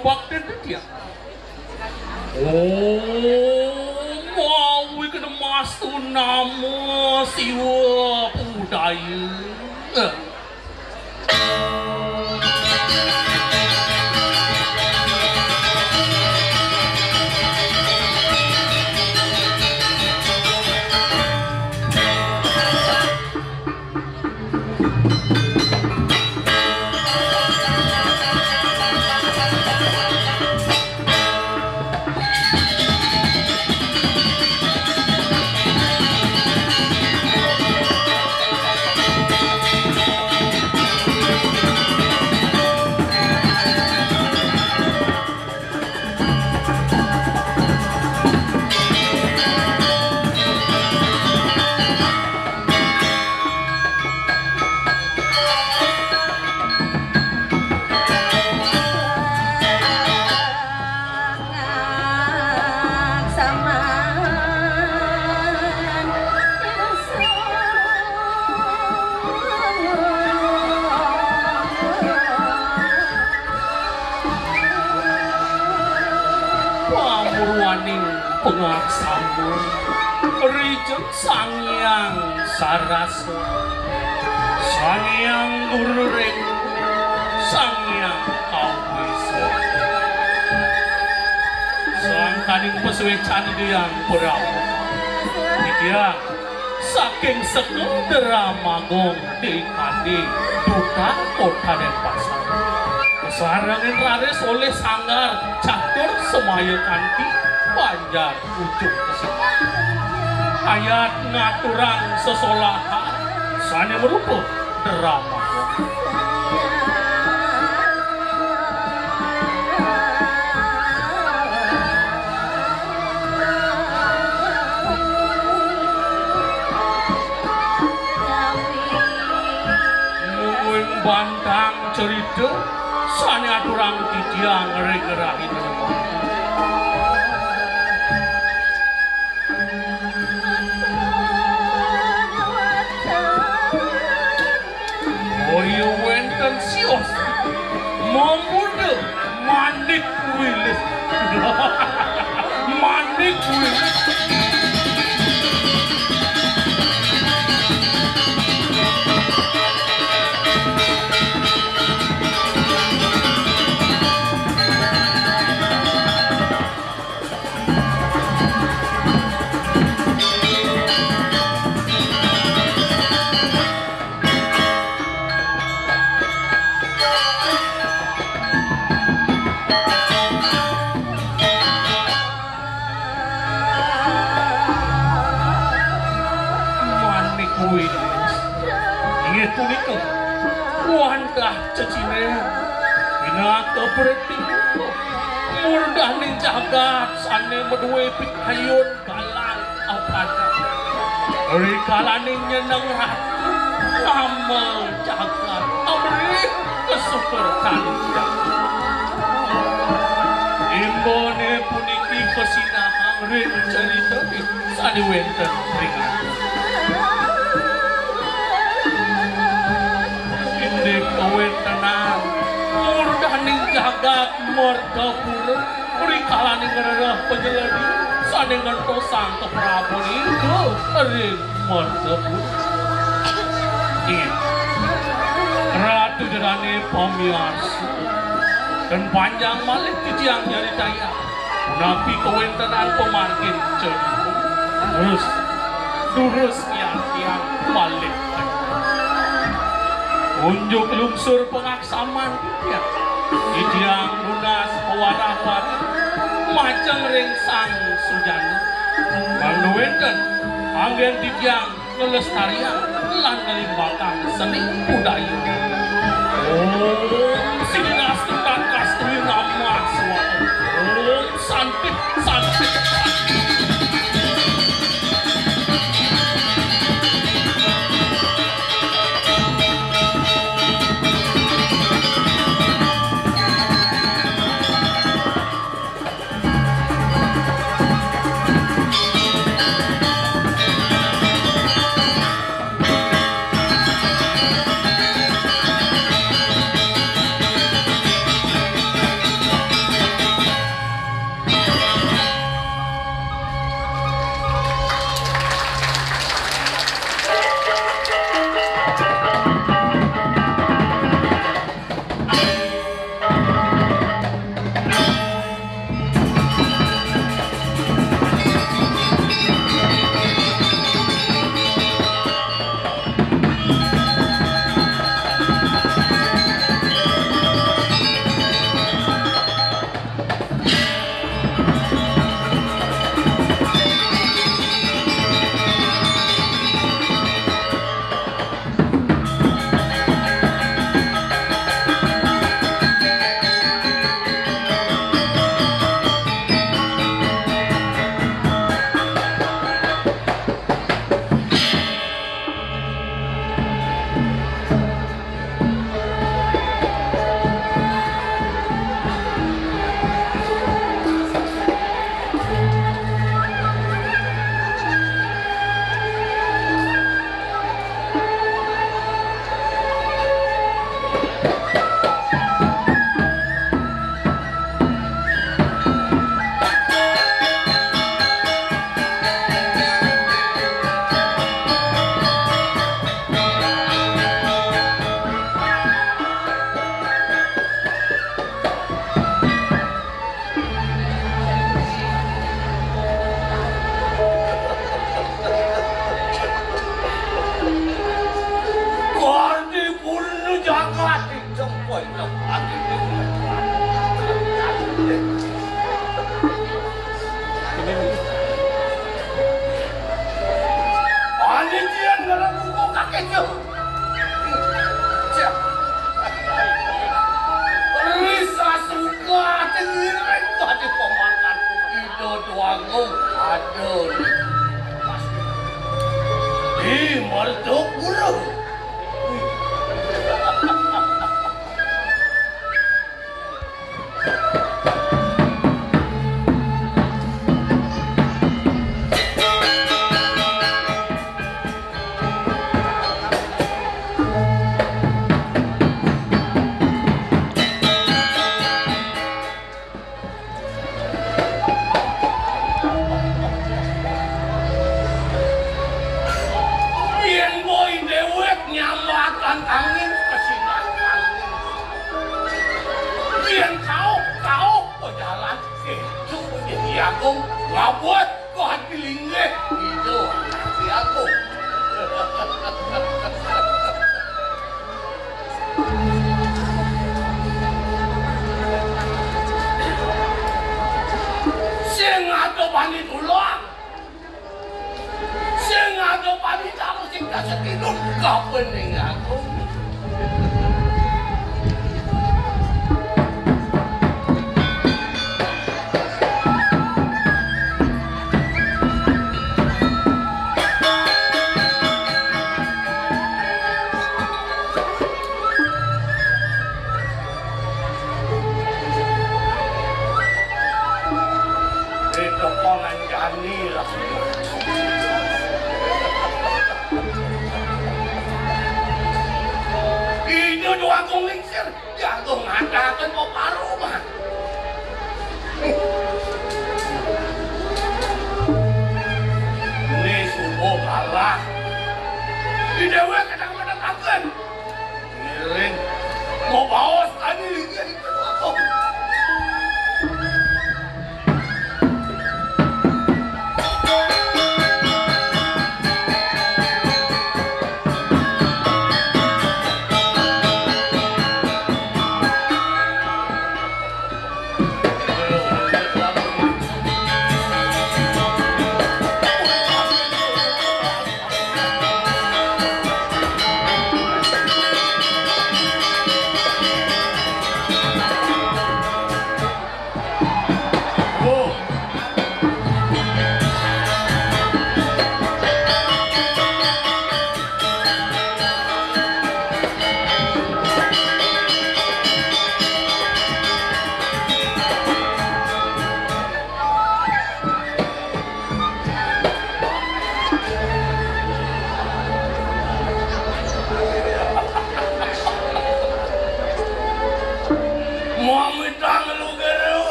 bakten dia. Oh, mau kena masuk nama siwa budaya. Pengaksama Rijeng Sangyang Sarasa Sangyang Durureng Sangyang Kawisa Sang kaning pesuwe candiang Prabu Dia saking sekul Dramagong Dikadi Duka Kota Denpasar Kesarangan raris oleh Sanggar Catur Semaya Kanti Banjar ujung kesana ayat ngaturang sesolaha sane merupa drama mungkin bantang cerita sane aturang tidiang ngeri-ngerahin sios memuda manik wilis manik wilis Wanda cecine bina keberti murdah ning jagat sane meduwe pikayun galang apada ri kalaning nyeneng ratu amal jagat amri kesuper kanjang imbone puniki kesinahang ring cerita sane wenten ringan kewentenan murdah ning jagat margapura uri kalaning ngereh penjeledi sane ngentosang ke Prabu niku ring margapura ratu jerane pamiarsa dan panjang malih titiang nyaritaya napi kewentenan pemargin cerita terus tiang malih unjuk lungsur pengaksaman ya idiang lunas pewarah-warah macang ring sang sujana bang wenten anggen didiang ngelestarian lan ngelimbakan seni budaya sini nasi kastri nama suatu santit Woi, aku Panitia dalam buku kakeknya. Risa suka tengirai tadi pemakan itu doangku aduh. Merduk buruk. Angin kesinan angin. Biar kau berjalan itu menjadi aku ngabut kau hati lingge itu hati aku. Sengaja bani tulang. Sengaja bani tahu sing kasih tidur kau pening aku. Itu doang kong lingsir, jago ngadakan kau paruh mah. Ini subuh kalah. Di dewa kadang-kadang akan. Ngiring, mau bawa sekali lingkir itu aku.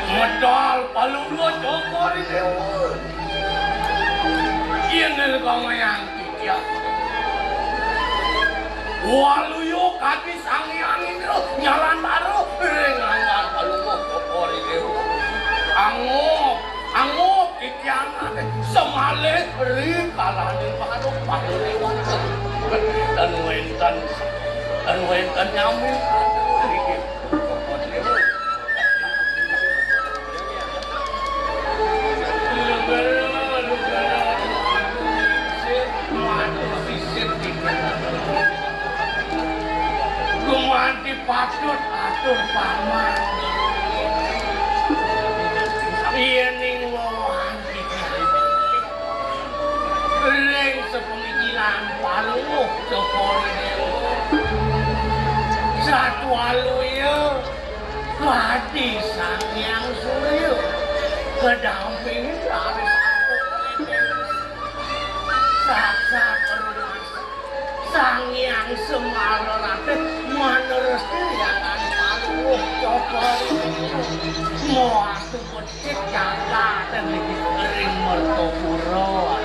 Medal palunggo jokor ini. Ini kau yang tiga. Waluyo kaki sangian itu jalan taruh dengan palunggo jokor ini. Angop ikiangan semale rikalani paruh paling dan wenten nyamil. Gumanti patut paman. Iening lohan ring sepemikiran paluh jokori dewa. Satu aluyo hati sang yang suryo kedamping dari satu saksa perumahan sang yang semarorate menerus yang paluh jokori mau aku pecik jaga dan ring mertopuro.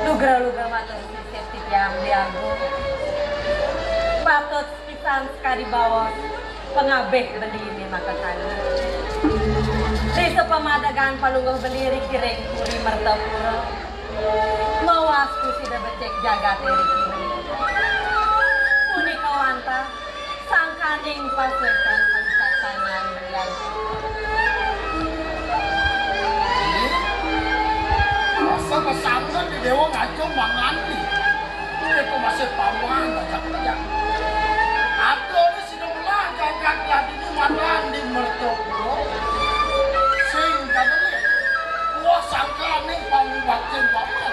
Lugra-lugra matur sisip yang diagung patut pisan sekali bawa pengabeh beli maka kali di sepemadagan palungguh belirik kiring kuri mertapura Mawasku sudah becek jaga teriki. Puni kawanta sangkaning pasekan pancaksanaan berganti. Rasa kesangka di dewa ngacau manganti. Itu masih paman banyak-banyak. Aku ini sudah melangkah kaki ini makan di mertoko. Sehingga ini, wah sangka nih pambatin paman.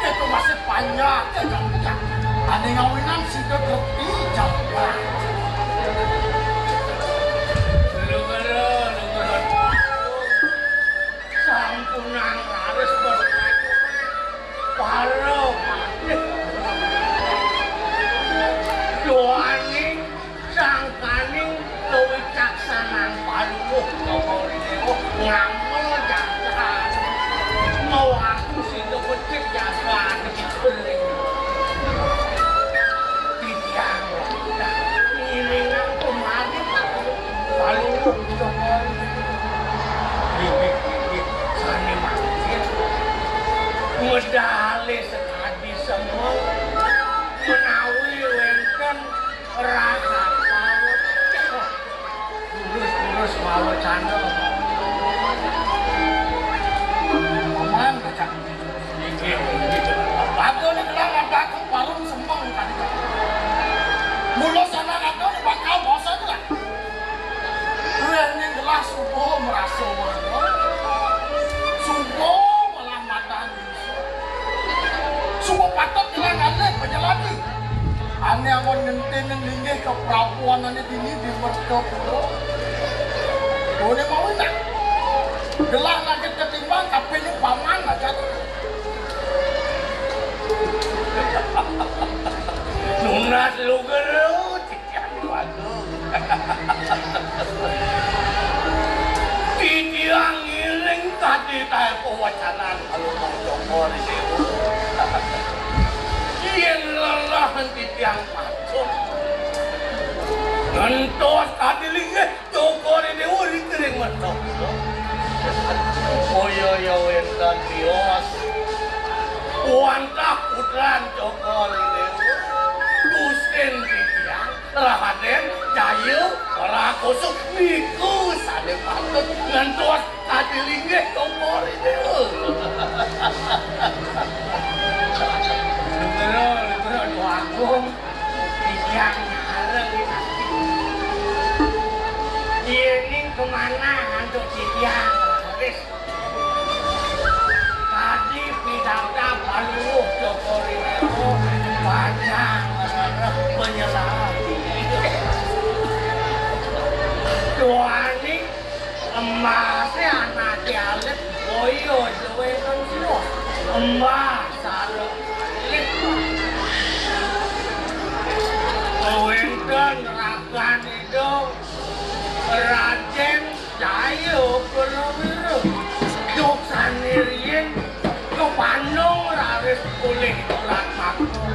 Itu masih banyak banyak. Ada ngawinan sudah lebih jauh. Sampunan harus berparo doaning sangkaning kewicaksanaan paluh komorineo ngamel jangan mau aku situ becek jangan dibeli tiang ngilingan kemari paluh komorineo sani makin medali sekali semua menawi wenten rasa pawut urus pawut candol paman baca aku ini kelang ada aku parung sembang tadi mulut sana aku ini bakal bosan juga ini gelas subuh merasa subuh malah matanya subuh patut dilangannya penyelami ane yang ngentin linggih ke perapuan ane ini di mertopuro boleh mau tak gelah lagi ketimbang tapi ini paman aja nunat lu gerut tiang ngiling tadi tayo pewacanan kalau mau jokor ini yang lelah nanti tiang macam ngentos tadi linggih jokor ini uri kering macam oyo yo entan bios wantah putran jokor ini kusin di tiang Raden Cayu Rakusuk niku sane patut ngentos tadi linggih jokor ini Bener doagung tiang ngareng ini kemana untuk tiang habis tadi pidata paluh jokori mero panjang menyelahi doani emasnya anak dialet oyo jowe kan semua emas sarung Wenten rakan itu Raden Cayu Purnawira Yuk sanirien Yuk Bandung raris pulih tolat makmur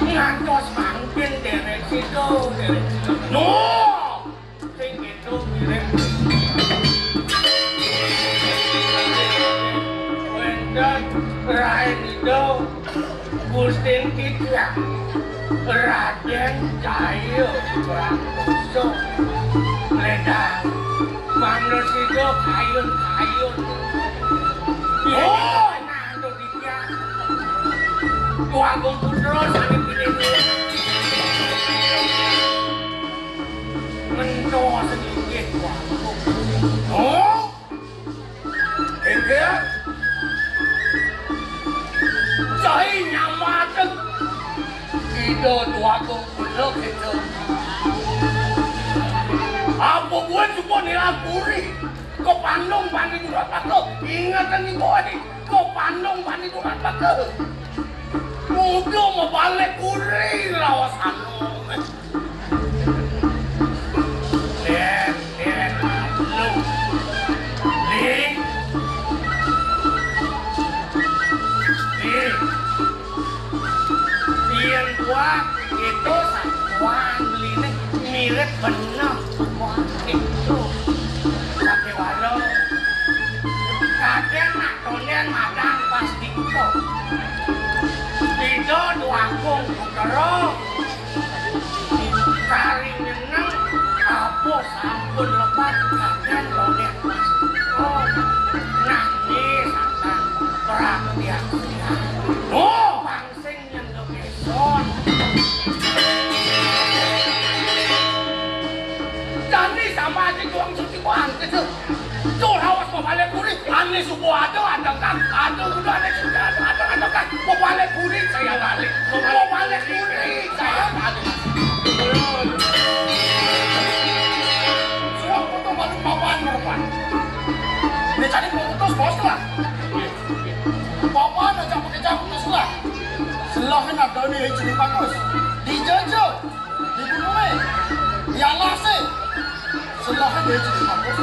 ngantos mangkin derek situ no sing itu mirip Wenten Raden itu Gustin Kidra Raden Cayu Prakusuk Ledang manusia kayun-kayun oh nanti dia tua Putra sani pilih mencoba sedikit tua oh enggak cai nyamakan itu tua Putra itu apa buat semua nilapuri ke Bandung Bani Durat Bakal ingatan nih boy ke Bandung Bani Durat Bakal udah mau balik kuri lawasan lihat lu yang gua itu satuan belinya mirip bener itu tapi walau kadang nak tonen madang pasti kok dia. Oh, pangsing yang kebeson. Jadi sama aja doang cuci bang gitu. Tuh awas mau balik kulit. Aneh subuh ada kan? Ada udah ada sudah ada kan? Mau balik kulit saya balik. Mau balik kulit saya balik. Sudah foto malu papan merpan. Ini cari putus bos lah. Papan aja pakai jam putus lah. Selahin ada nih jadi bagus. Dijajah, dibunuh, dialasi. Selahin dia jadi bagus.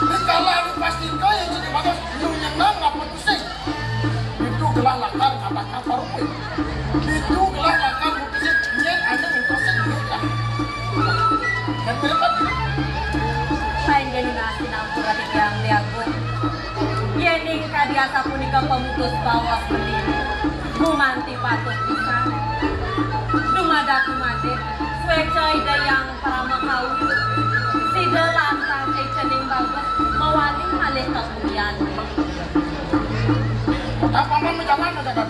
Ini kalau lu pasti kau yang jadi bagus, lu yang nang apa pusing. Itu gelah lakar katakan parupi. Itu gelah lakar putusing nyen ada putusing juga. Dan berapa? Lain jadi nasi nampur adik yang liagung. Yening kadiasa punika pemutus bawas berdiri. Mumanti patut bisa. Dumada kumade. Swecai dayang para makau. Sida lantas cening bagus. Mawali malih kemuliaan. Apa man menjangan menjangan?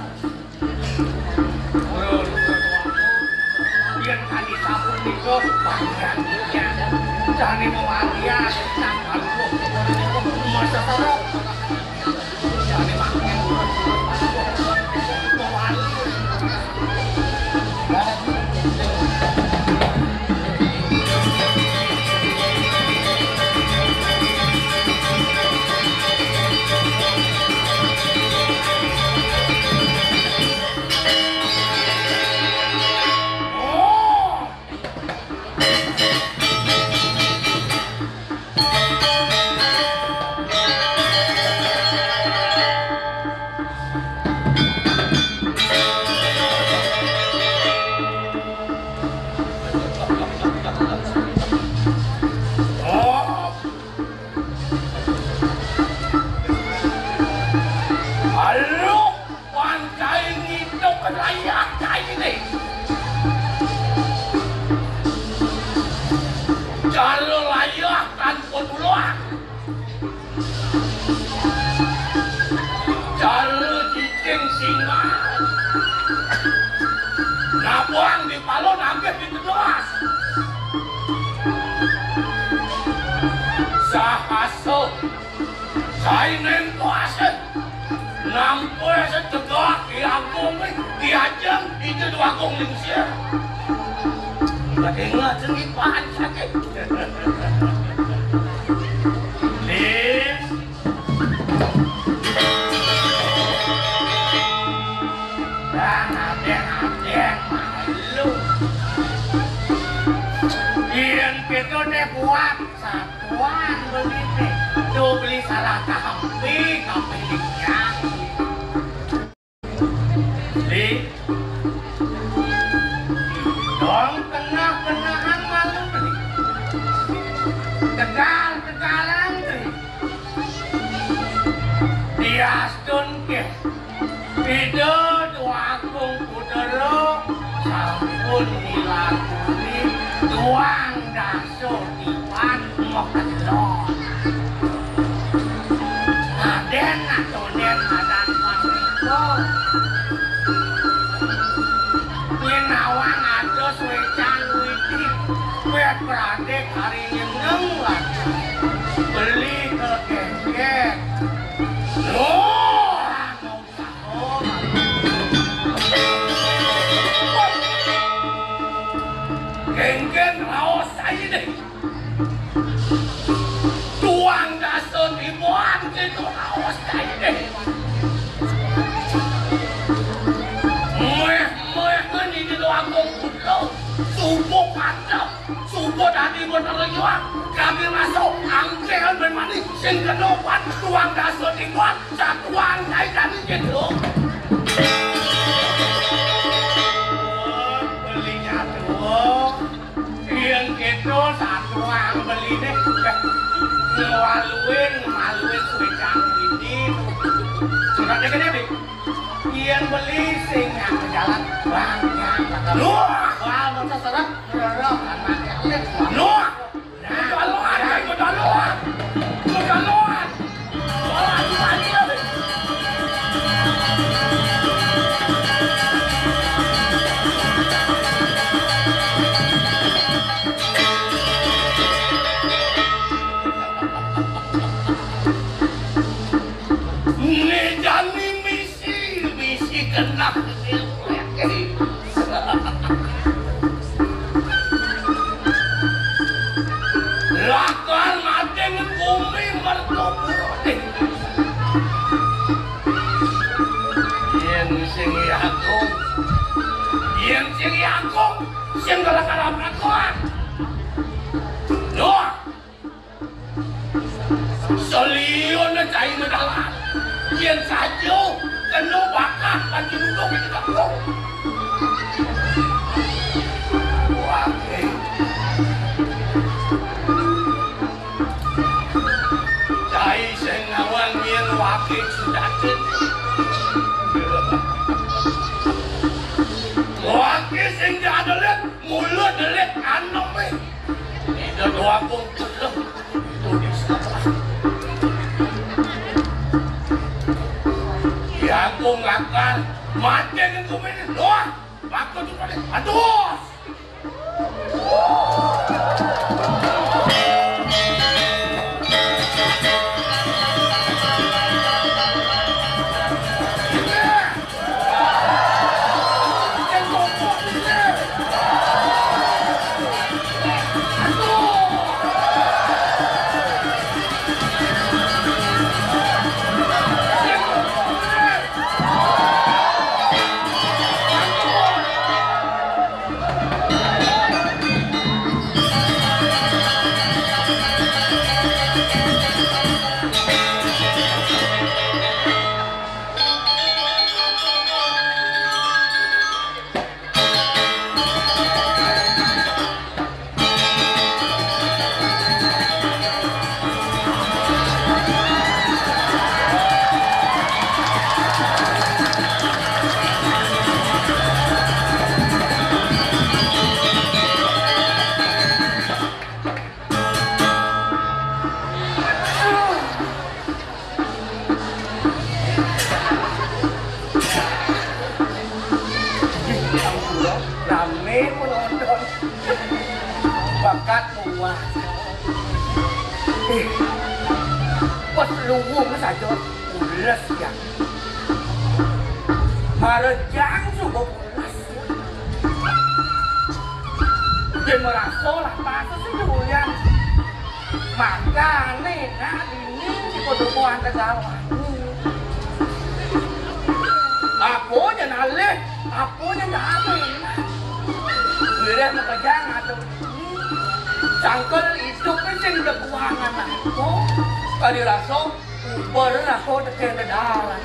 Biar kali sabun itu bagiannya. Jangan mewalia tanggal 20 masa terus. Jangan makan mewali. Nabuang di palon agak di telas. Sahaso, saya nempase, nampu setegak diagung, diajeng itu dua agung lingsia. Ingat senipan sakit. Lim. Adeng malu. Ian itu deh buat satuan begitu. Tuh beli salah kampi yang. Di dong kena-kenahan malu beli. Tegal-tegalan beli. Diastun ke. Video dua agung putero sampun dilakuni tuang daso dipan mokelon. Aden atonen adan pasiko. Nyenawang ados wecan witi wet pradek hari nyeneng lagi. Beli ke kengkek. Geng-geng raos saya deh. Tuang daso dibuang gitu raos saya deh. Meh ini doang kumpul. Subuh mantap. Subuh tadi berterjuang. Kami masuk angkel bermani. Sing kenopan tuang daso dibuang. Satuan saya tadi gitu. Belinya tuh. Yang gitu satu orang beli deh. Ngemaluin suican ini. Sudah deh gede deh. Yang beli sing yang jalan banyak. Wah, masa serap. Nuh. Kedaluan. Ngejani misi kenap Lakar mateng bumi mertopuro Yen sing Agung sing galak-galak agoan Noah Solion na cai medalan Yen sajo kena bakat panji duduk di kampung Wakil Cai sing awang yen wakil sudah Wakil sing diadelit mulut delit anom Ida doa pun kelep itu disalah Ya aku ngakal mati dengan kumini doa Maka tu pada aduh bakat muat pas luwung saja ulas ya marejang juga ulas dia merasa lah pasal sejulian makanya nak ini di kodokuan tegawan aponya nalih aponya nalih Bila makajang atau Sangkal itu penting udah keuangan aku Kali rasa Uber aku tekan darah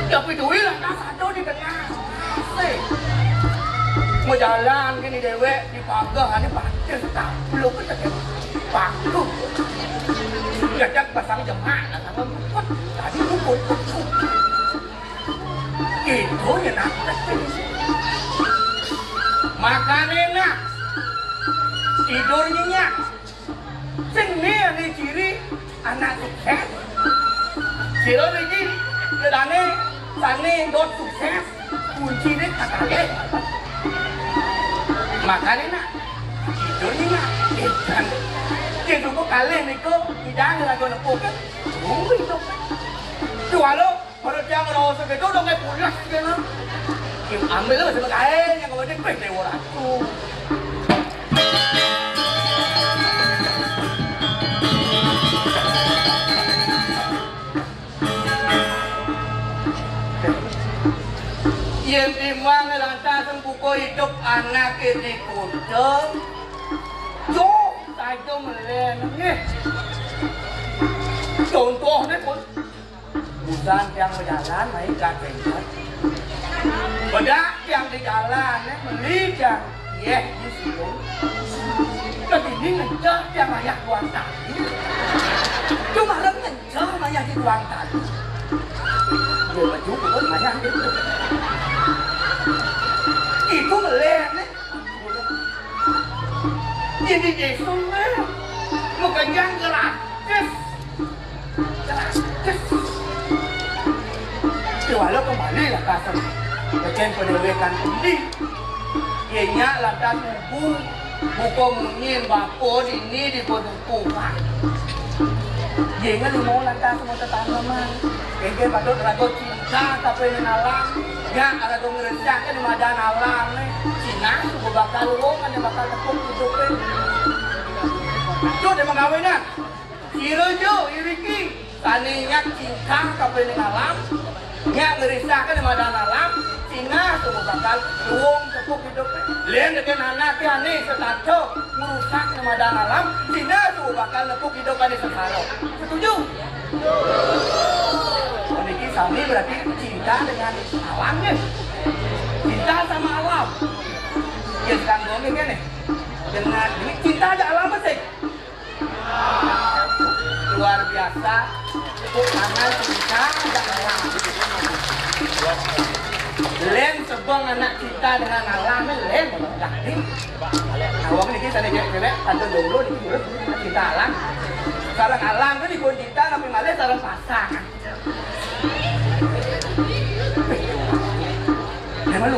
Tapi duit lah tak satu di tengah Mau jalan gini dewek di pagar Ini pakai tak belum pun tekan Paku Jajak pasang jemaah lah sama Mukut Tadi mukut Itu yang nak tekan Makannya nak tidur nyenyak sini ada ciri anak sukses ciri lagi kedane sana dot sukses kunci dia kakaknya makannya nak tidur nyenyak ikan dia cukup kalian itu tidak ada lagi nak poket tunggu itu jual lo kalau dia ngerasa itu udah kayak pulas gitu Kim ambil lah sebagai yang kau cek deh orang tu. Yang timang lantas buku hidup anak ini kucing. Jom saja meleneh. Contohnya pun bukan yang berjalan naik kaki. Bedak yang di jalan melihat ya di situ. Tapi ini ngejar yang ayah tuan tadi. Cuma lem ngejar ayah di tuan tadi. Dia baju pun ayah itu. Itu meleleh. Jadi desungnya mengejar gratis. Gratis. Walau kembali lah kasar. Bagian pendewekan ini ianya lantas buku mungkin bapor ini di kodok kuat. Ianya mau lantas semua tetangga Kaya patut rago cinta tapi alam. Ya ada dong ngerencanakan di madan alam nih. Cina tuh bakal luongan yang bakal tepuk hidupnya. Tuh dia mengawinnya. Hirojo, Iriki, taninya cinta tapi alam. Ya ngerencanakan di madan alam. Cina tuh bakal luong tepuk hidupnya. Lihat dengan anaknya nih setato merusak di madan alam. Cina tuh bakal tepuk hidupnya sesaro. Setuju? Ini Sami berarti cinta dengan alamnya, cinta sama alam. Ya sekarang gue kan nih, dengan ini cinta aja alam sih. Luar biasa, karena cinta aja alam. Len sebang anak cinta dengan alam, len benar nih. Awang ini kita nih cewek, tante dulu di cinta alam. Sekarang alam kan ikut cinta, tapi malah sekarang pasangan. Malu,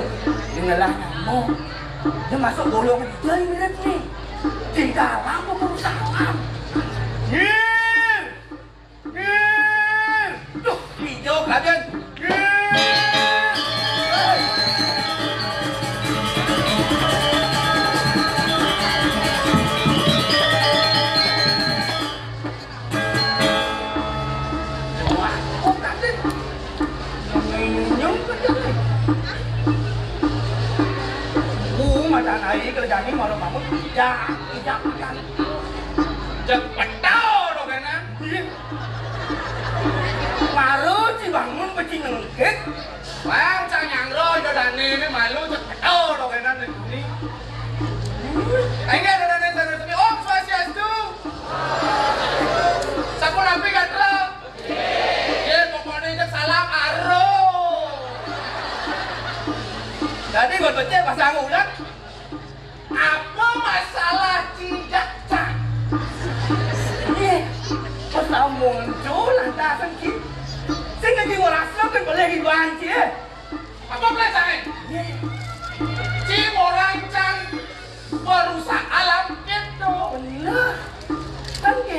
dengarlah kamu. Dia masuk golongan dia mirip nih. Cinta alam apa perusahaan? Gir, gir. Tuh hijau kalian. Macam air kerjaan ini malu kamu tidak makan. Cepat tahu dong kena. Malu si bangun peci ngengkit. Bang sang nyangro jodan ini malu cepat tahu dong kena ini. Enggak ada dana sana sini. Om Swastiastu. Sapu nampi katro. Ye pokoknya cek salam aro. Jadi buat baca pasang ulang. Apa masalah tidak cak? Iya, pas muncul lantasan kita. Saya ngaji merasa kan boleh hidupan cie. Apa pelajaran? Ci morancang merusak alam itu. Benar. Kan ke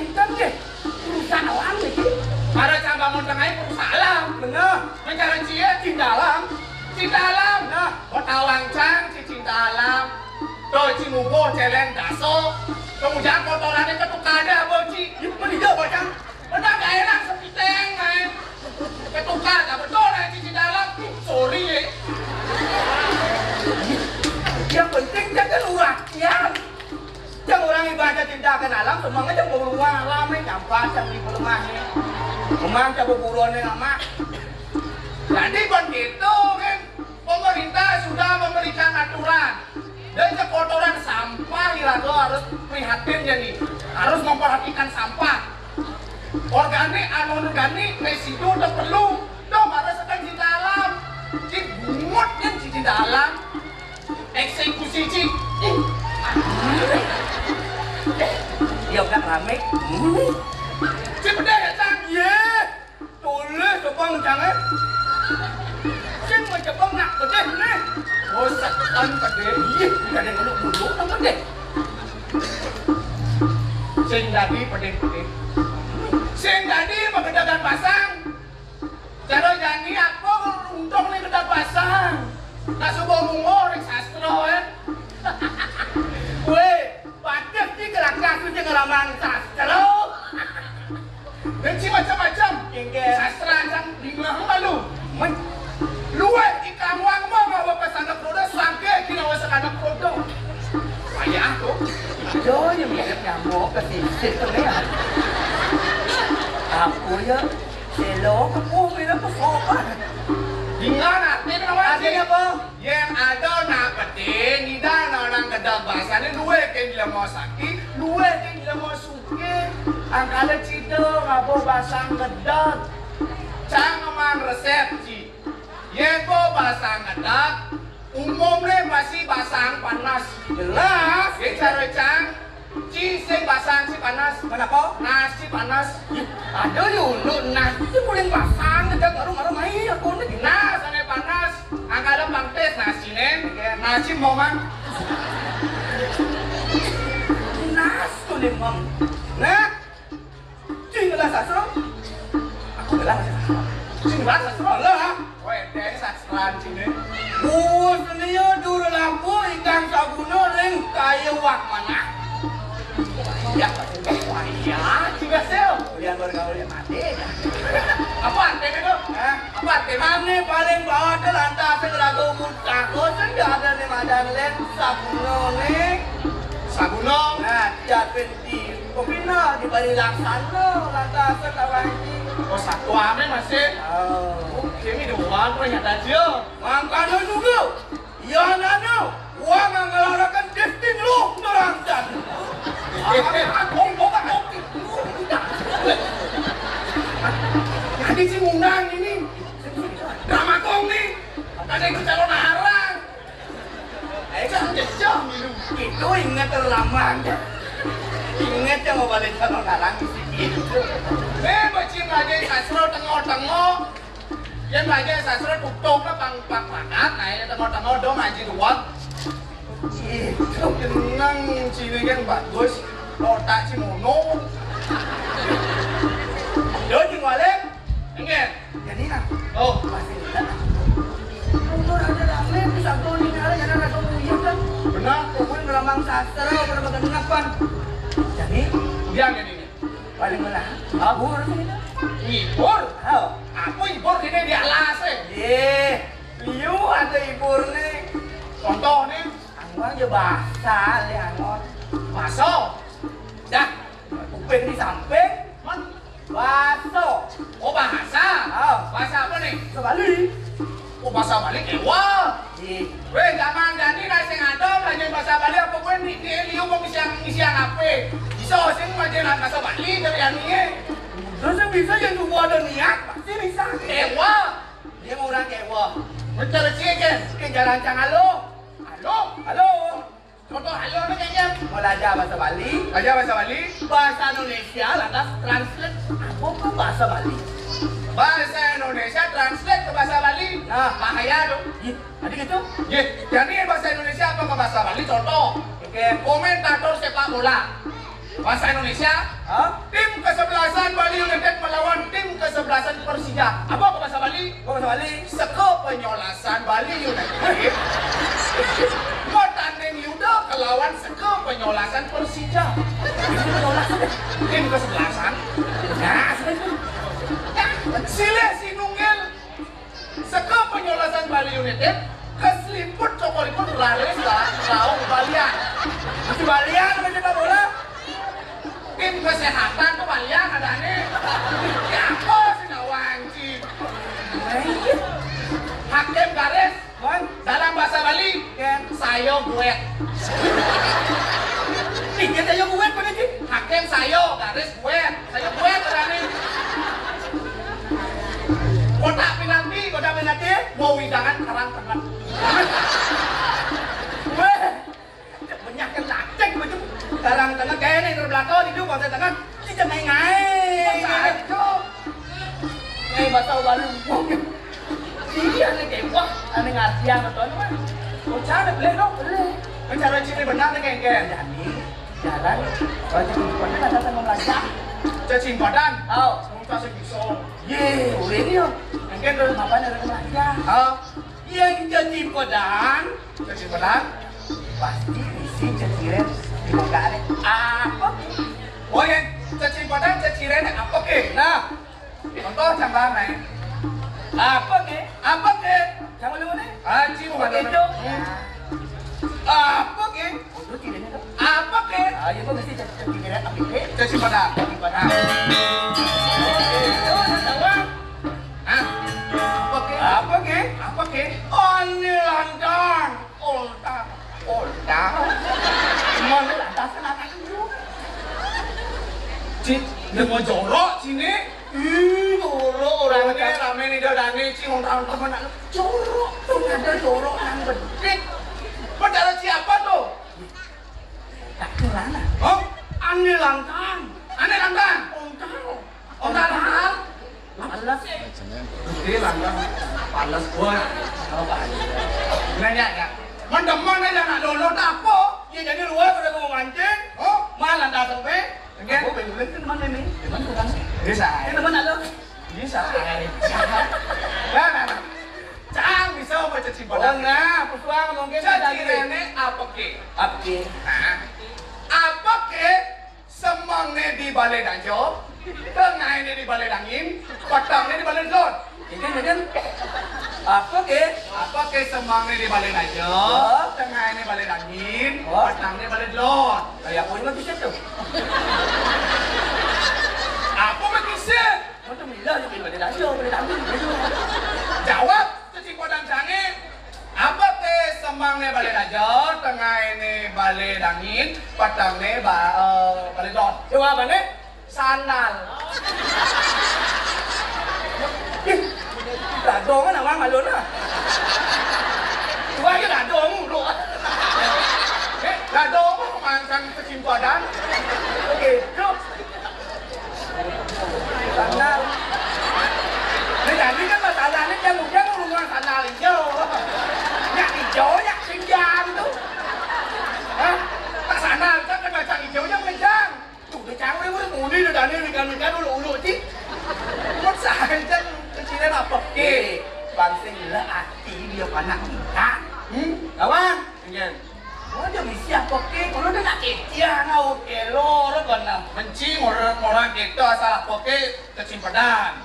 merusak alam itu. Ada cara bangun tengah merusak alam. Benar. Mencari cie cinta alam. Cinta alam. Nah, petawang cang cinta alam. Doci mugo celeng daso, kemudian kotorannya ketukada boci. Ibu menijau bacang, udah gak enak sepiteng main. Ketukada betul cici dalam, sorry ya. Yang penting jangan urakyat. Jangan orang ibadah cintakan alam, semuanya jangan beruang alamnya, campak jangan ibu lemahnya. Memang cabai buruannya lama. Jadi begitu kan, pemerintah sudah memberikan aturan. Dan kotoran sampah Irago harus prihatin jadi harus memperhatikan sampah organik, anorganik, residu udah perlu dong harus sedang di dalam cik bungut yang di dalam eksekusi cik ya udah rame cik beda ya cang ye tulis coba jangan cik mau coba nak beda nih oh setan pada iya gak ada ngeluk dulu apa deh sing tadi pada sing tadi pegedagan pasang cara jadi aku untung nih kedak pasang tak subuh mungor sastro ya weh padat sih gerak-gerak tuh ngeraman sastro dan si macam-macam sastra yang lima malu luwe ikamuang mo mawa pasanap roda sangke kinawa sa kanap roda kaya ako yo yung mirip mo kasi sito na yan ako ya selo ako mirip pa sopan tinggal natin naman atin po yang ada na patin nida na orang kedabasan luwe kayo nila mo sakit luwe kayo nila mo suki ang kalat sito nga po basang gedot cangaman resep ci Yeko basang ngedak, umumnya masih basang panas. Jelas, ya cara cang, cising basang si panas. Kenapa? Nasi panas. Ada yuk, nasi paling basang ngedak ngaruh-ngaruh main aku nih. Nah, sana panas, angkala pangtes nasi nen, nasi moman. Nas tuh nih mom. Nah, cing gelas asro, aku gelas. Sing rasa sebelah. Wede sastran sini. Seninya dulu lampu ikan sabuno ring kayu wak mana. Ya, juga sel. Lihat bergaul yang mati. Apa artinya itu? Apa artinya? Ini paling bawah ke lantai segerago mutako senggak ada di madan len sabuno nih. Sabuno? Nah, jatuhin di kopina di balik laksana lantai sekarang ini. Oh, satu ame masih. Oke, ini doang gue nyata aja. Makanya juga. Ya nano, gua mengelarakan drifting lu merangkat. Tadi si Munang ini drama kong nih. Ada yang calon arang. Jejak itu ingat terlambat. Ingat yang mau balik calon arang itu. Bacing aja sasro tengok-tengok. Yang aja sasro tuk-tuk lah pang-pang-pangat. Nah ini tengok-tengok dong aja duat. Itu kenang sini kan bagus. Lotak si mono. Yo jeng balik. Enggak. Jadi nak. Oh masih tidak. Umur ada rame bisa kau ni ada jangan rasa mulia kan. Benar. Kau pun melambang sastra pada bagian ngapan. Jadi dia yang ini paling belah. Abur ni. Ibur? Apa ibur ini di alas liu ada ibur nih. Contoh nih. Angwan je bahasa le angwan. Baso. Dah. Kuping di samping. Baso. Oh bahasa. Bahasa apa nih? Bahasa Bali. Oh bahasa Bali ewa. Weh zaman ganti nasi ngadom lanjut bahasa Bali apa gue nih liu mau misiang apa? Bisa sing majelan bahasa Bali dari yang ini. Terus yang bisa yang tubuh ada niat pasti bisa. Ewa. Dia mau orang ewa. Mencari ciken. Kejaran cang halo. Halo. Halo. Contoh halo ni kayaknya. Belajar bahasa Bali. Belajar bahasa Bali. Bahasa Indonesia lantas translate. Apa bahasa Bali? Bahasa Indonesia translate ke bahasa Bali. Nah, bahaya dong. Tadi gitu? Jadi bahasa Indonesia apa ke bahasa Bali? Contoh. Komentator sepak bola. Bahasa Indonesia, tim kesebelasan Bali United melawan tim kesebelasan Persija. Apa bahasa Bali? Bahasa Bali. Sekepenyolasan Bali United. Pertanding Yuda kelawan sekepenyolasan Persija. Tim kesebelasan. Nah, Sile Sinungil. Sekepenyolasan Bali United. Keseliput cokoliput ralis lah. Raung Balian. Masih Balian apa sepak bola? Tim kesehatan tuh Balian ada nih. Ya apa sih nawanci? Hakim garis dalam bahasa Bali sayo gue. Tiga sayo gue pada sih. Hakim sayo garis gue. Sayo gue ada nih. Kotak penalti mau widangan karang tengah. Gue banyakin lacek macam karang tengah kayak nih terbelakang itu bahasa tengah tidak ngai. Ngai bahasa Bali. Iya nih kayak wah, ane ngartian betul kan? Oh cara boleh dong, boleh. Cara ciri benar nih kayak jadi jalan. Kalau ciri padan ada tengah melajak. Cacing padan? Oh, muka segisol. Ye, boleh ni yo. Mungkin dulu apa nih ada melajak? Oh, yang cacing padan pasti isi caciren di mangkare. Apa? Oh yang cacing padan caciren apa ke? Nah, contoh contoh nih. Apa ke? Jangan lupa nih. Aji mau mana? Apa ke? Itu tidak ada. Apa ke? Ayo kau mesti caciren apa ke? Cacing padan. Apa ke? Ani landang. Olta. Mana lantas kenapa itu? Cik, dengan jorok sini. Jorok orangnya rame nih dadane cing orang teman nak jorok. Tuh ada jorok yang bedik. Padahal siapa tuh? Tak kelana. Oh, Ani lantang. Onta hal. Palas. Ini lantang. Palas gua. Kalau nanya ya. Mendeman aja nak download apa? Ya jadi luar sudah mau mancing. Oh, malah datang pe. Again. Oh, bener kan mana ni? Teman bukan? Bisa. Ini teman ada. Bisa aja. Nah. Cang bisa baca cipodan. Nah, pusua ngomong ke Jadi ini apa ke? Apa ke? Nah, apa ke? Semangnya di balai danjo, tengahnya di balai dangin, petangnya di balai zon. Ini apa ke? Apa ke semangnya di balai danjo, tengahnya di balai dangin, petangnya di balai zon. Kayak aku ini bisa tuh. Apa makisnya? Macam bila je bila dia dah boleh tampil. Jawab cacing podang cange. Apa ke semangnya balai danjo, tengahnya balai dangin, petangnya balai zon. Jawabannya sandal. Dah dong kan awang malun ah. Tua ke dah dong lu. Gado apa pemangkan kesimpulan? Okey, jom. Sandal. Ni tadi kan masalahnya jangan rumah sandal hijau. Yak hijau, yak senjam tu. Hah? Tak sana, kan kacang hijau yang kencang. Tu kacang ni boleh mudi dah dah ni kan ulu cik. Kok saja kecilan apa? Okey, bangsing lah hati dia panak kita. Kawan, ingin. Oh, dia mesti apa ke? Kalau dia nak ketia ngau kelor kan nak. Menci orang kita asal apa ke kesimpulan.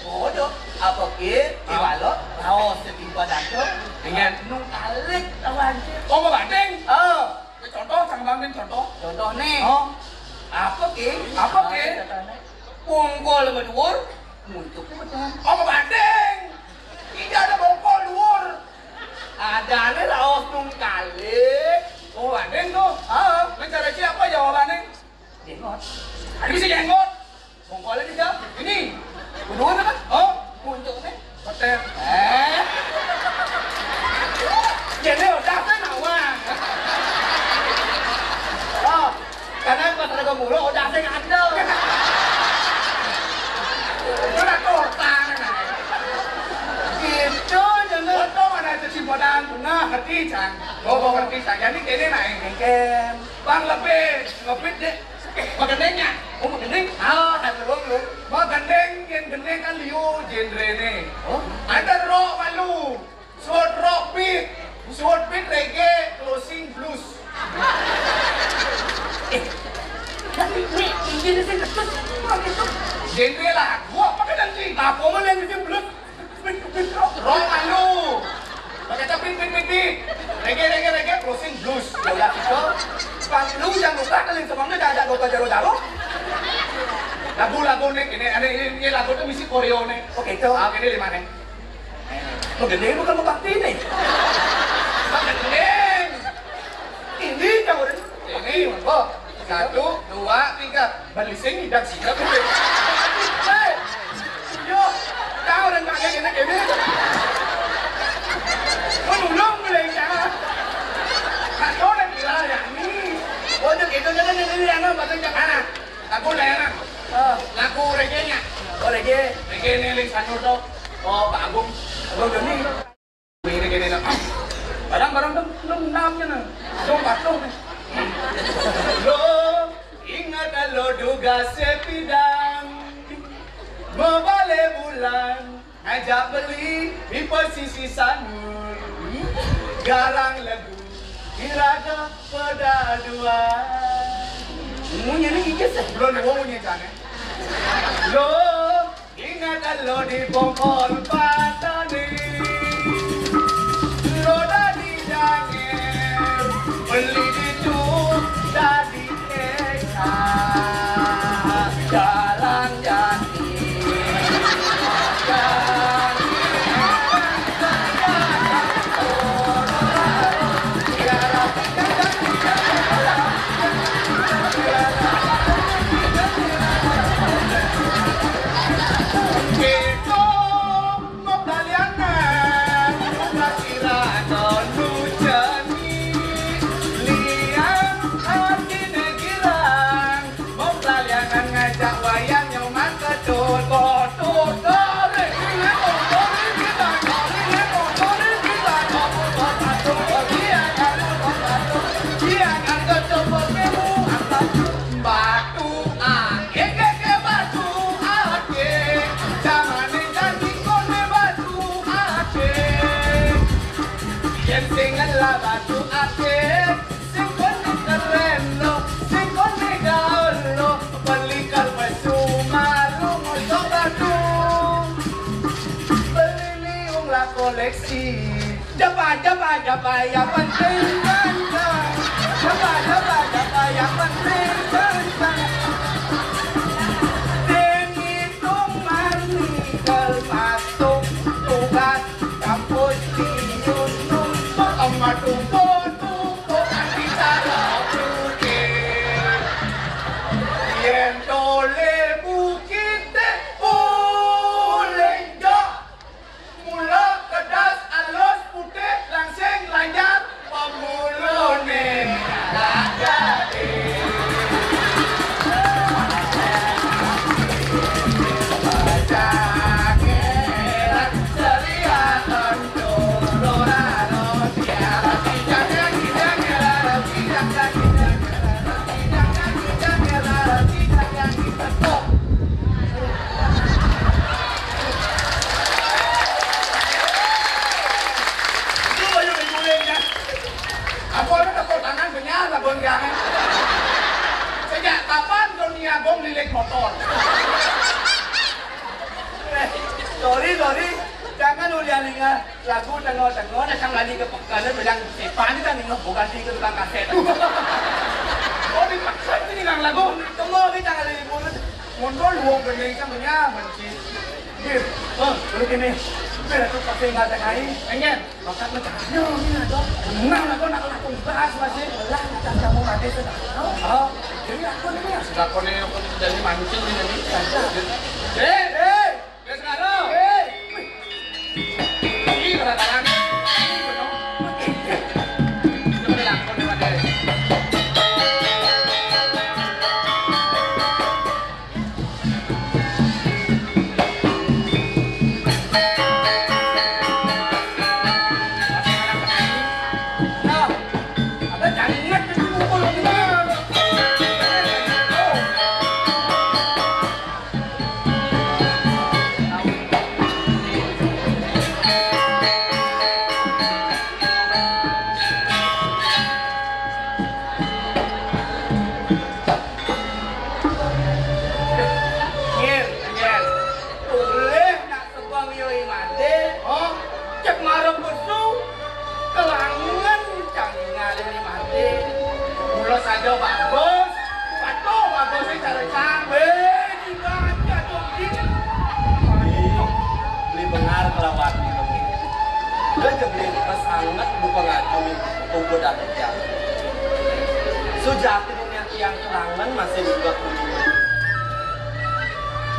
Oh, dia apa ke? Iwalot, raos setimpadan tu. Ingin Nung alik kawan. oh mau banding? Oh, Contoh, sang bangin contoh. contoh ni. Oh, Apa ke? Apa ke? Punggol berdua. Muncul ke macam. oh mau banding? Tidak ada bongkol luar. Ada ni raos nung kalik. Oh banding tuh. Mencari siapa jawabannya? Tengok. Ada bisa jenggot. Bongkolnya dia. Ini. Berdua kan? Oh, Muncul ni. hotel. Jadi udah kan awang. Oh, karena pas ada mulu udah saya ada. Itu dah kota kan? Gitu jangan. Untung ada kesimpulan. Nah, ngerti cang. Oh, ngerti cang. Jadi ini naik. Kem. Bang lebih ngepit deh. Magendengnya. Oh, begini. Ada lu. Magendeng yang gendeng kan liu genre nih. Oh, Ada rock malu. Sword rock beat. Sword beat reggae closing blues. ini sih terus. Genre lagu apa kan nanti? Apa mau yang itu belum? Rock malu. Pakai tapi beat. Reggae closing blues. Ya udah itu. Bang lu yang lupa kali semuanya dah ada kota jaro-jaro. Lagu-lagu nih ini lagu tuh misi koreo nih. Oke, itu. Ah, ini lima nih. Begini bukan mau bakti nih. Magendeng. Ini kamu udah. Ini monggo. 1, 2, 3. Balising hidak sikap. Hei. Yo, kau dan pakai gini. Kau nulung boleh jangan. Kau dan gila ya ini. Oh, itu jangan ini yang apa tuh jangan. Lagu layanan. Lagu reggae-nya. Oh, lagi. Reggae nih Ling Sanur tuh. Oh, Pak Agung. Abang Joni. Ini reggae nih. Barang-barang tuh namanya nih. Patung. Lo ingat lo duga sepidang membalik bulan ajak beli di posisi sanur garang lagu iraga pedaduan. Munyi ni gigit sih. Lo nih ngomongnya jangan. Lo ingat lo di bongkol patani lo dari jangan beli di tuh dari eka Jalan jati. Itu koleksi. Japa yang penting kencang. Japa yang penting kencang. Den hitungan nikel masuk tugas kampus di Yunus. Sama tumpuk nanti taruh buke. Yen dole bukit boleh jok. Mula kedas alus putih langsing lanjut pemulune jadi. Sejak kapan dunia gong lilik motor? Sorry, jangan ulian-ulian lagu tengok-tengok, datang lagi ke pekan, bilang Sipan kita nih bukan di ke tukang kaset. Oh dipaksa ini ngang lagu, tunggu kita kali ini mundur luang bening samanya benci. Gir, dulu gini, biar aku pakai nggak ada kain, pengen, bakat macamnya ini ada. Nah, aku nak lakukan bahas masih, lah kita kamu mati sudah. Oh, jadi aku ini ya. Lakon ini aku jadi mancing ini nih. Sekarang. Ini kedatangan. Coba lakon ini pada. Saja bagus, bagus ini cara cambe, gimana tuh ini? Beli bengar kelawat di sini. Dia jadi pesangat bukan ngacung tunggu datang ya. Sujatinya yang kelangan masih juga kuliah.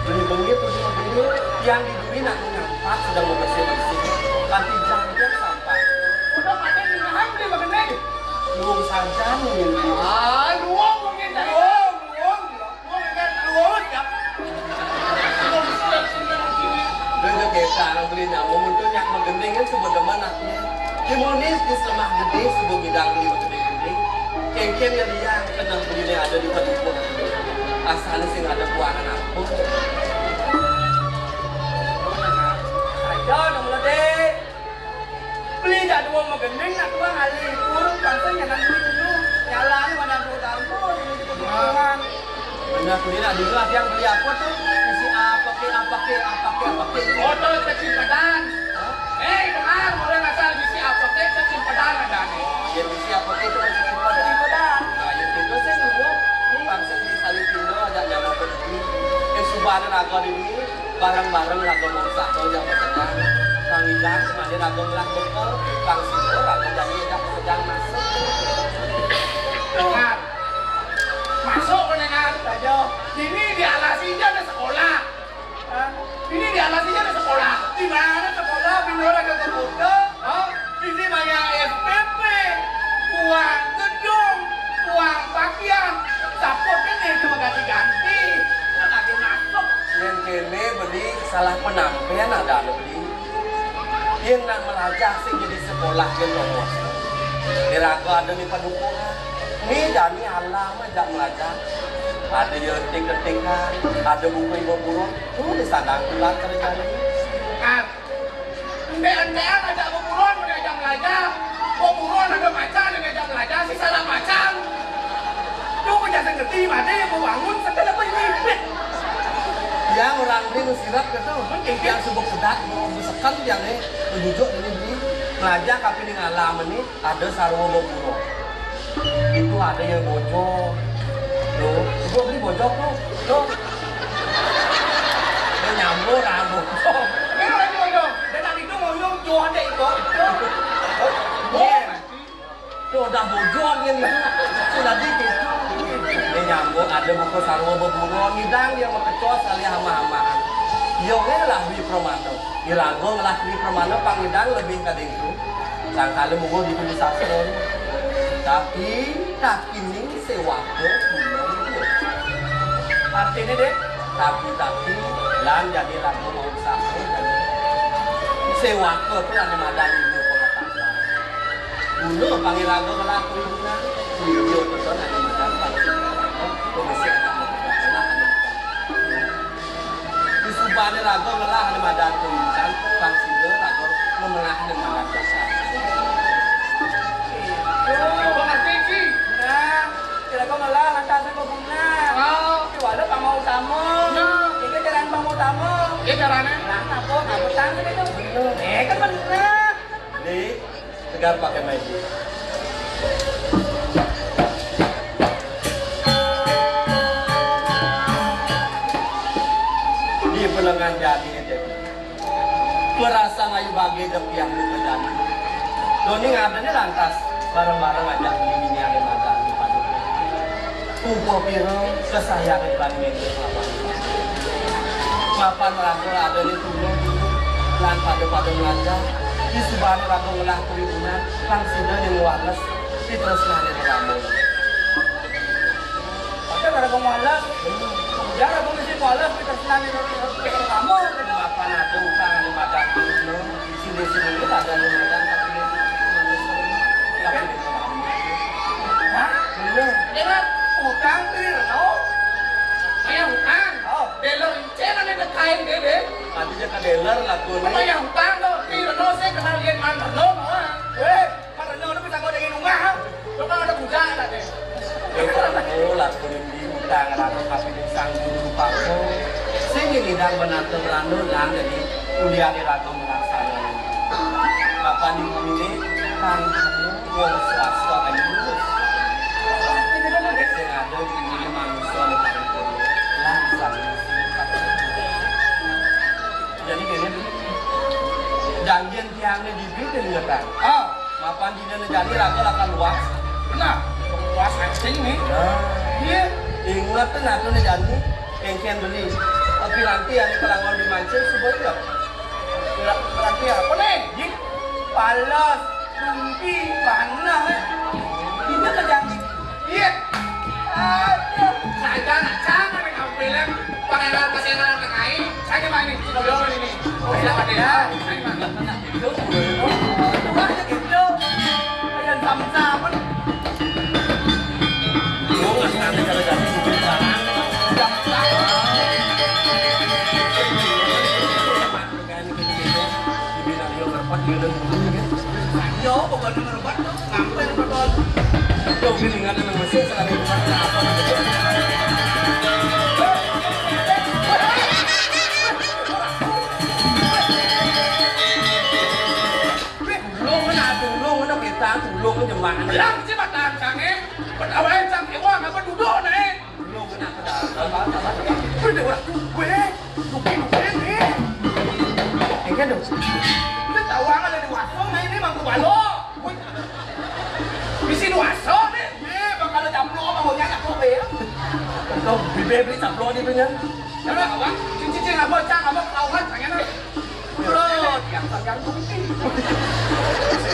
Beli bengi punya beli yang di dunia nak ngampak sudah mau bersih. Nanti jangan sampai. Udah pada di mana beli bagaimana? Luang saja mungkin. Luang mungkin. Luang ya. Dengan kita beli nyamuk itu nyak menggending kan sebenarnya anaknya. Kimonis di semah gede sebuah bidang beli gede. Kengken yang liang kenang belinya ada di Padupun. Asalnya sih nggak ada kuangan apa. Ayo dong deh. Beli dah dua menggending nak dua kali kurang pansanya nanti dulu nyalanya mana dulu tahu ini di Padupun. Benar tidak dulu ada yang beli apa tuh? Isi apa ke? Foto kecimpadan. Kemar, mulai ngasal isi apa ke kecimpadan ada nih. Ya isi apa ke itu kecimpadan. Nah yang itu sih dulu bangsa di Salipindo ada nyamuk pergi. Yang subahnya raga di sini bareng-bareng raga mangsa atau yang berkenan. Kang Idang semuanya raga ngelak bekal. Kang Sido raga jadi sedang masuk. Dengar. Masuk pendengar saja. Ini di Alasinya ada sekolah. Ini di Alasinya ada sekolah. Di mana sekolah? Bintara ke Kebuka. Ini banyak SPP, uang gedung, uang pakaian. Sapot ini cuma ganti-ganti. Lagi masuk. Yang kene beli salah penampilan ada beli. Yang nak melajah sih jadi sekolah yang nomor. Diraga ada di Padupun. Ini dani alam aja melajah. Ada ketik-ketikan, ada buku ibu burung, tuh di sana bulan kerjanya. Ente-entean ada buku burung, ada melajah. Buku burung ada macan, ada melajah, si salah macan. Tuh penjelasan ngerti, mati mau bangun, setelah apa ini? Yang orang ini nusirap gitu, yang sebut sedak, mau besok kan yang ini menunjuk ini ngajak tapi di ngalam ini ada sarwa boburo. Itu ada yang bojok. Tuh, gua beli bojok tuh. Dia nyambung rambut. Ini orang bojok. Dan tadi itu mau nyong jual deh itu. Tuh udah bojok ini. Sudah dikit. Dia nyambung ada buku sarwa boburo ngidang dia makecos kali hama-hamaan. Yongnya lah di Pramana. Irago lah di Pramana pangidang lebih ke dengku. Sangkali munggo di sastra. Tapi tak ini sewaktu belum. Artinya deh. Tapi lan jadi lagu mau sastra jadi sewaktu itu ada madan ibu pengetahuan. Dulu panggil lagu melaku ibunya. Video betul ada madan pasti. Komisi anak Subhane rago ngelah di madan tulisan faksido rago menengah di madan dasar. Yo, ngerti sih. Nah, kira kau ngelah lantasan kau bunga. Oh, walau pamau tamu. Nah, ini jalan pamau tamu. Ini caranya. Nah, apa tangan itu? Kan benar. Di tegar pakai magic. Di pelengan jadi itu. Perasa ngayu bagi depiang lu kejadi. Doni ngadanya lantas bareng-bareng ajak bini ada makan di padu. Kupo piro kesayangan banding apa. Mapan rangkul ada di tubuh lan pada melanja di subhane rangkul ngelah kuribunan lang sudah yang walas diteruskan dari rambut. Ada kalau kau malas, jangan kau mesti malas diteruskan dari kamu. Mapan ada utang di makan dulu. Sini-sini itu ada di makan tapi di Hah? Bener. Jangan utang dir, no? Kayak utang. Oh, dealer jangan ada kain deh. Tadi dia ke dealer lagu Apa ini. yang utang tuh? Dir, no saya kenal lihat mantan no. Weh, mantan no bisa kau dengan ungah. Lo kan ada bujang ada deh. Itu lagu ini utang lagu tapi di sang guru paku. Sehingga ngidang menata beranu dan jadi kuliah di lagu melaksanakan. Kapan ini kan wong swasta aja lulus. Sing ada di dunia manusia di paling kudu langsung jadi gini janjian tiangnya di bikin nggak kan? Oh, Mapan di dalam jadi lagu akan luas. nah, puas anjing nih. Iya. Ingat tuh nanti nih janji engken beli. Tapi nanti yang kelangon di mancing sebenarnya. Berarti apa nih? Jik, palas, tumpi, panah. Ini kejang. Iya. Aduh, saya jangan nih kamu bilang pangeran kesenangan terkait. Saya gimana nih? Sudah ini. Oh, iya ada ya. Saya gimana? Itu Banyak gitu. Kayak sama-sama. gua nggak nanti kalau jadi bikin barang. Dibilang yo kerpat dia udah dulu kan. Yo, bukan dengan obat tuh. Ngapain betul? Tuh gini nggak ada mesin sekali apa tulung nó bị ta tulung nó nhầm mạng Bilang sih mata sange. Awalnya sange wah ngapa duduk nih? tulung cái nào cái đó Udah orang gue. Duki nih. cái được Ini tawang ada di waso nih ini mangku balo. Di sini waso nih. Bakal jamlo mau nyanyi aku be. không bị bê bị sập lo đi với nhân Jangan awak. Cincin apa cang apa kauan sange nih. Bro, yang sang duki.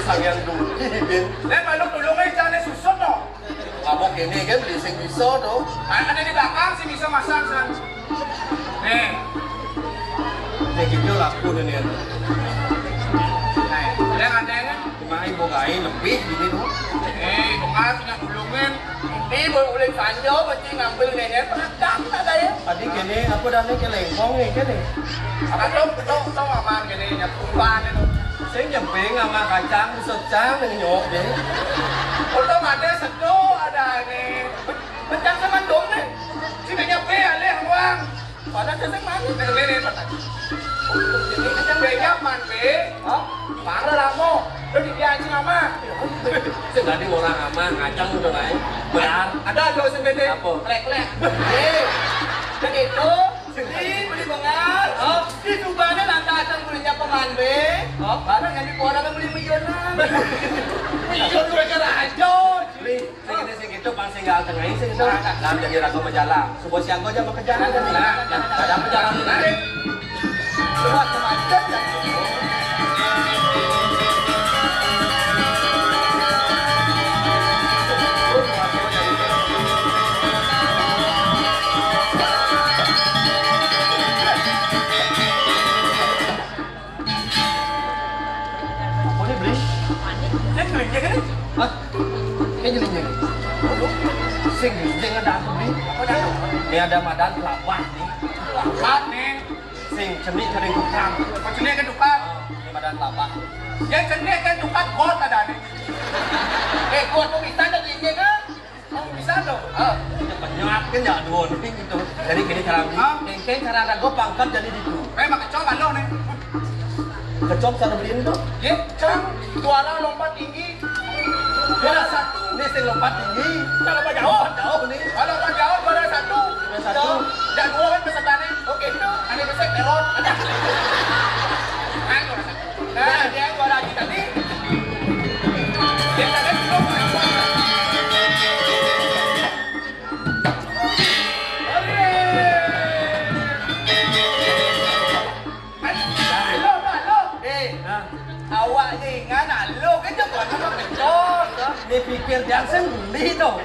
sang yang dulu đi bên Len maluk tulung aja nih susut no. mabok ini kan beli sing bisa tuh Ada di belakang sih bisa masak san. Nih. kayak gitu laku nih nih Nah, ada kan? cuma ibu gai lebih gini tuh Bunga punya gulungan. Ini boleh sanjo, mesti ngambil nenek peredam ada ya. tadi gini apa dah nih cái lengkong nih cái nih Apa tuh aman gini ya kumpan itu. saya nyampe sama kacang secang dengan nyok deh Untung ada sedo, ada nih. Bencang sama dong nih. Sini nyampe ale hang. Padahal sesek mana? Nih, Ini kacang bejak man be. Oh, mana lamo? Udah dianjing ama. Tadi orang ama ngacang udah naik. Benar. Ada lo sebede. Apa? Lek. Jadi itu sedih beli bengal. Oh, di Subana lantasan belinya peman be. Oh, barang yang di Kuala kan beli milionan. Milion gue kira aja. Beli, segitu bang singgal tengah ini segitu. Dalam jadi ragu majalah. Sebuah siang aja mau kerjaan aja nih. Ada perjalanan. Semua macam dan Hah? Kayak gini. Sing jeng ada apa nih? Ini ada madan kelapa nih. lapat nih. Sing cenik kering tukang. Macamnya kan dukat. Ini madan kelapa. Yang cenik kan dukat kot ada nih. Kot mau bisa jadi ini kan? Mau bisa dong. Ini penyok kan ya dua nih gitu. Jadi gini cara beli. Yang cara ada gue pangkat jadi di tu. Memang kecoba lo nih. Kecom cara beliin tuh. Ya, cang, suara lompat tinggi. Juara satu. Ini sing lompat tinggi. Kita lompat jauh. Jauh nih. Kalau lompat jauh juara satu. Juara satu. Dan dua kan peserta nih. Oke, itu. Ini besok error. Ada. Nah, juara satu. Nah, dia juara kita nih. Dia tadi belum. Awak ni ingat lo kan jangan nama kecot. Dia pikir jangan beli tuh.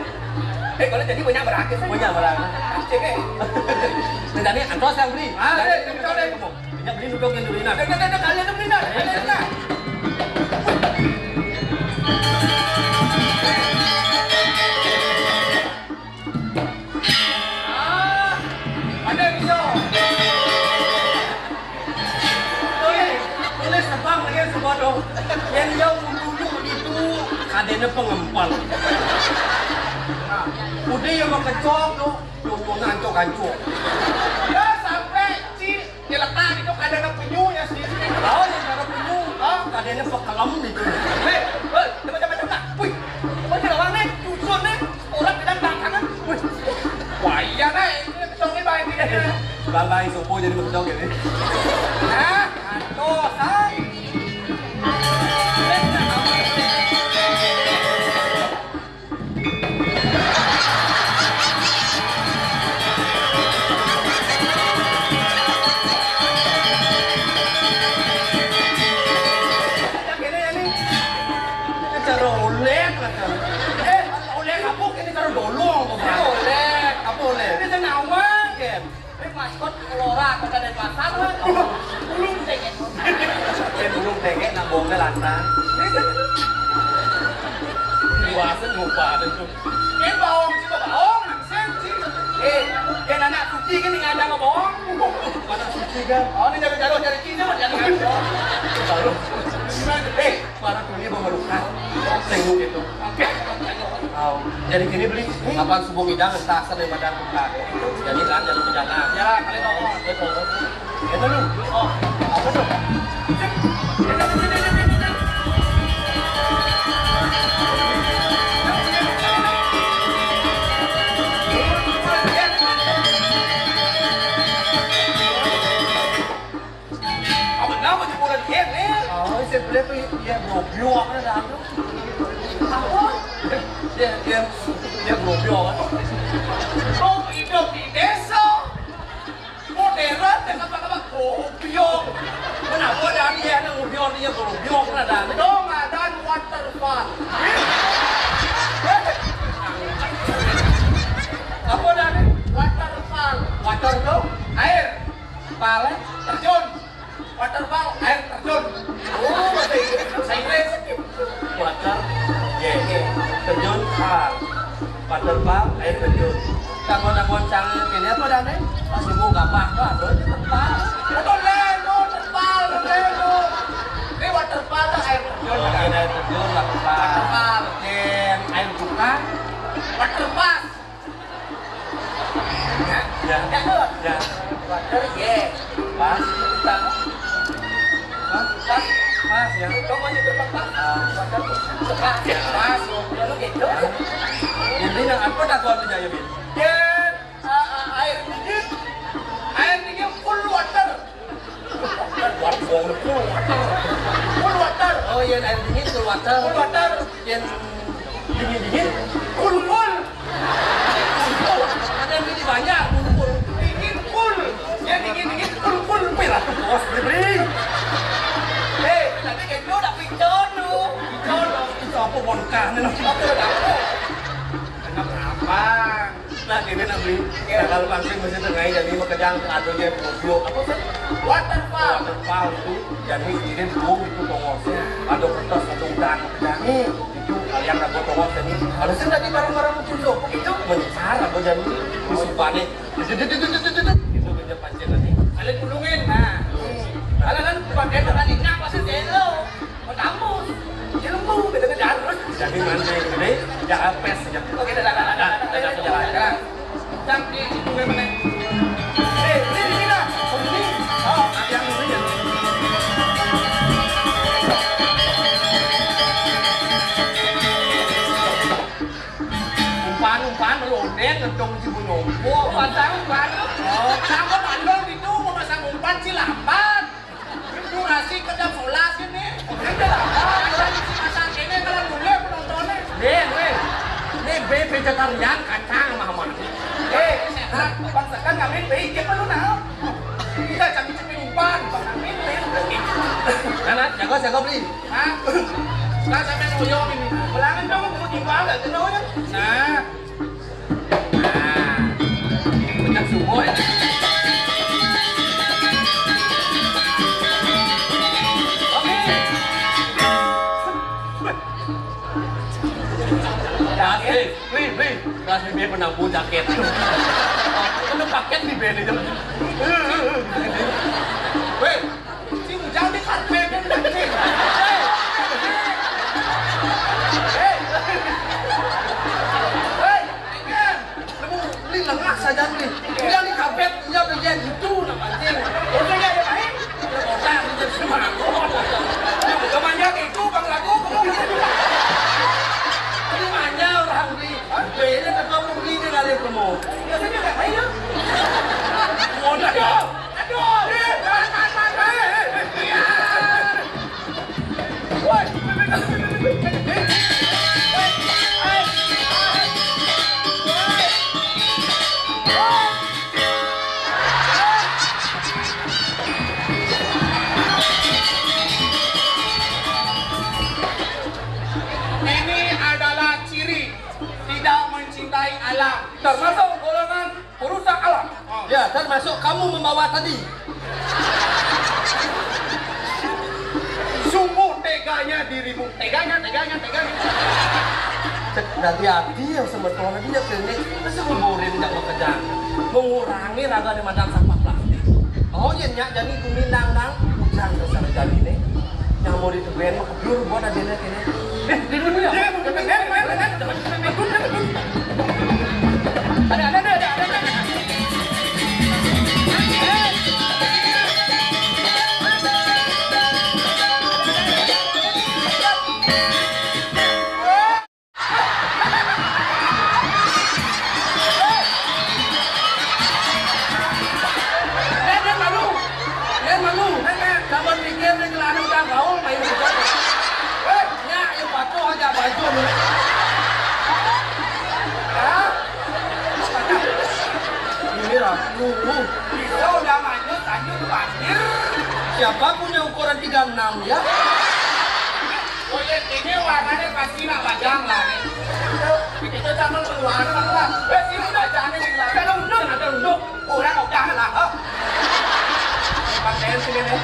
Kalau jadi banyak berakhir. Punya barang. Cek eh. Nah, tadi Antos yang beli. Kau deh. Banyak beli duduk yang dulu ini. Dah, kalian tu beli dah. Kalian dah. Ada bisa. Tulis tebang lagi semua dong. Yang jauh ujung itu adanya pengempal. Udah yang mau kecok tuh, mau ngancok-ngancok. Ya sampai ci diletak itu kadang penyunya sih. Tahu yang cara penyu, adanya pekelam itu. Hei, macam-macam tak. Wih, macam orang ni, dusun ni, orang bilang tangan. Wih, wah iya dah, ini kesongin baik dia. Bang subuh jadi berkedok ini. Hah, aduh, sah. Maskot Lora ke dari pasar lah. Belum tengek. Belum tengek nak bohong lantan. Luasan lupa itu. Ini bohong sih bohong, sensi. Yang anak suci kan nggak ada bohong. Mana suci kan? Oh ini jauh-jauh dari Cina jangan ngaco. Baru. Para dunia memerlukan tengok itu. Oke. Jadi gini beli, kapan subuh bidang entah daripada buka. Jadi kan jadi perjalanan. Ya kalian tahu. Betul. Itu lu. Oh, apa tuh? Apa nama di bulan ini? Oh, saya beli tuh ya goblok ada apa? Apa? Dia goblok kan? Oh, hidup di desa. Modern dan apa-apa goblok. Kenapa ada dia yang goblok dia goblok ada? Dong ada waterfall. Apa ada nih? Waterfall. Water tuh? Air. Pale? Terjun. Waterfall. Air terjun. Oh, bahasa Inggris. Water. Terjun pal. Waterfall, air terjun. Kamu nak goncang ini apa dah nih? Masih mau gampang kan? Terus terpal. Itu lego terpal, lego. Ini waterfall air terjun. Air terjun, waterfall. Waterfall. Air buka. Waterfall. Ya. Ya. Ya. Water ye. Pas. Pas ya. Kamu aja berpas. Sekelas ya, masuk. Lalu gitu. Ini nang apa dah kau punya ya bin? Dan air dingin full water. Full water. Oh yang air dingin cool water. Full water. Yang dingin. Full. Ada yang lebih banyak full. Dingin full. Ya dingin full. Pirah. Bos beri. Tapi kayak lu udah picon lu. Itu apa bonkan ini? Apa udah dapet? Kenapa? Nah ini nabi. Kalau pancing mesti tengah jadi makanya adonya goblok. Apa sih? Waterfall. Waterfall itu jadi ini bung itu tongosnya. Ada kertas ada udang makanya itu kalian nak buat tongos ini. Harusnya tadi barang-barang muncul dong. Itu mencar apa jadi disupane. Itu kerja pancing nanti. Kalian kulungin, nah. Kalian kan pakai tekaniknya pasti jelo. Mau tamus. Jelemu, beda harus. Jadi nanti ini jangan pes saja. Oke, dah. Jam di sungai mana? Ini dah. Oh, ada yang ini ya. Umpan melondet ngedong si bunyong. Umpan. Oh, kamu nandong itu mau pasang umpan sih lambat. Durasi kerja bola sini. Ada lambat. Pasang ini kalau boleh penontonnya. Ini B vegetarian kacang mama. Sehat. Bangsakan kami baik ya perlu nah. Kita cami umpan, bang kami baik. Karena jago beli. Hah? Nah, sampai ngoyong ini. Belangan dong, mau timbang nggak kenalnya? Nah. Banyak semua ya. Beli. Kasih dia penampu jaket. Itu paket di beli jam. Weh, si ujang di karpet kan nanti. Beli lengah saja beli. Yang di karpet, yang bagian itu namanya. Orangnya ada baik. Orang itu semangat. Kebanyak itu bang lagu kamu. Ini mana orang beli? Beli kan kamu beli ni kali kamu. Biasanya nggak baik ya. Aduh. Ini adalah ciri tidak mencintai alam. Termasuk golongan perusak alam. Ya, termasuk kamu membawa tadi. Sungguh teganya dirimu. Teganya. Hati-hati yang sebetulnya dia klinik masih nguburin tidak bekerja, mengurangi raga di madang sampah plastik. Oh iya nyak jadi kumindang hujan besar jadi nih yang mau ditebelin mau keblur buat adanya ini. Di dulu ya. Ada. Kamu pikir nih kelana udah gaul main hujan. Nyak yang patuh aja baju nih. Ini ragu. Kita udah lanjut banjir. Siapa punya ukuran 36 ya? Oh ya, ini warnanya pasti nak bajang lah nih. Kita jangan berwarna lah. Sini bajangnya di belakang. Ada unduk. Orang udah lah. Pakai sini nih.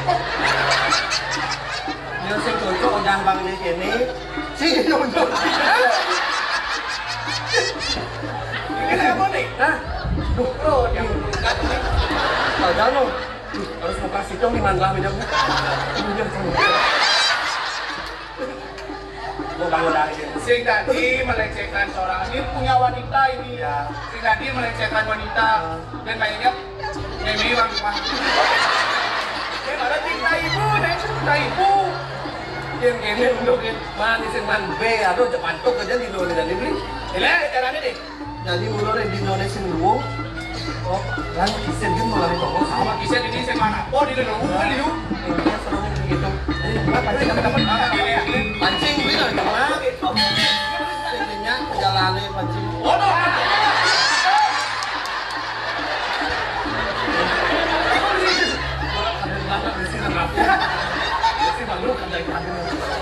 Dia sing cocok udah bang di sini. Sini unduk. Ini apa nih? Hah? Duh, Oh, yang dekat nih. Tahu lo. Harus mau kasih dong di mandlah beda buka. Mau bangun dari sini. Sing tadi melecehkan seorang ini punya wanita ini. Ya. Sing tadi melecehkan wanita dan kayaknya Mimi orang rumah. Ada cinta ibu, dan cinta ibu. Yang kene untuk manis man B atau cepantuk aja di luar dan dibeli. Ile caranya deh. Jadi mulai di Indonesia dulu. Oh, kan kisen kan mulai toko Sama kisah ini saya mana? Oh di dalam bukan di dalam. Ini serunya begitu. Jadi pancing teman-teman. Pancing bisa cuma gitu. Intinya perjalanan pancing. Oh no.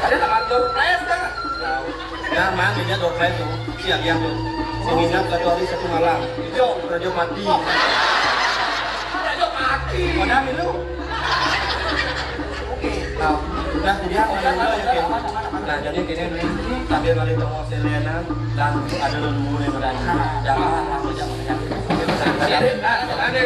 Ada tak kantor pres kan? Nah, man, dia dokter tuh, siang yang tuh. Menginap 1 hari 1 malam. Yo, Raja mati. Raja mati. Mana minum? Oke, nah, udah dia mana ya kan? Nah, jadi kini sambil kali temu Selena dan ada lembur yang berani. Jangan aku jangan. Ada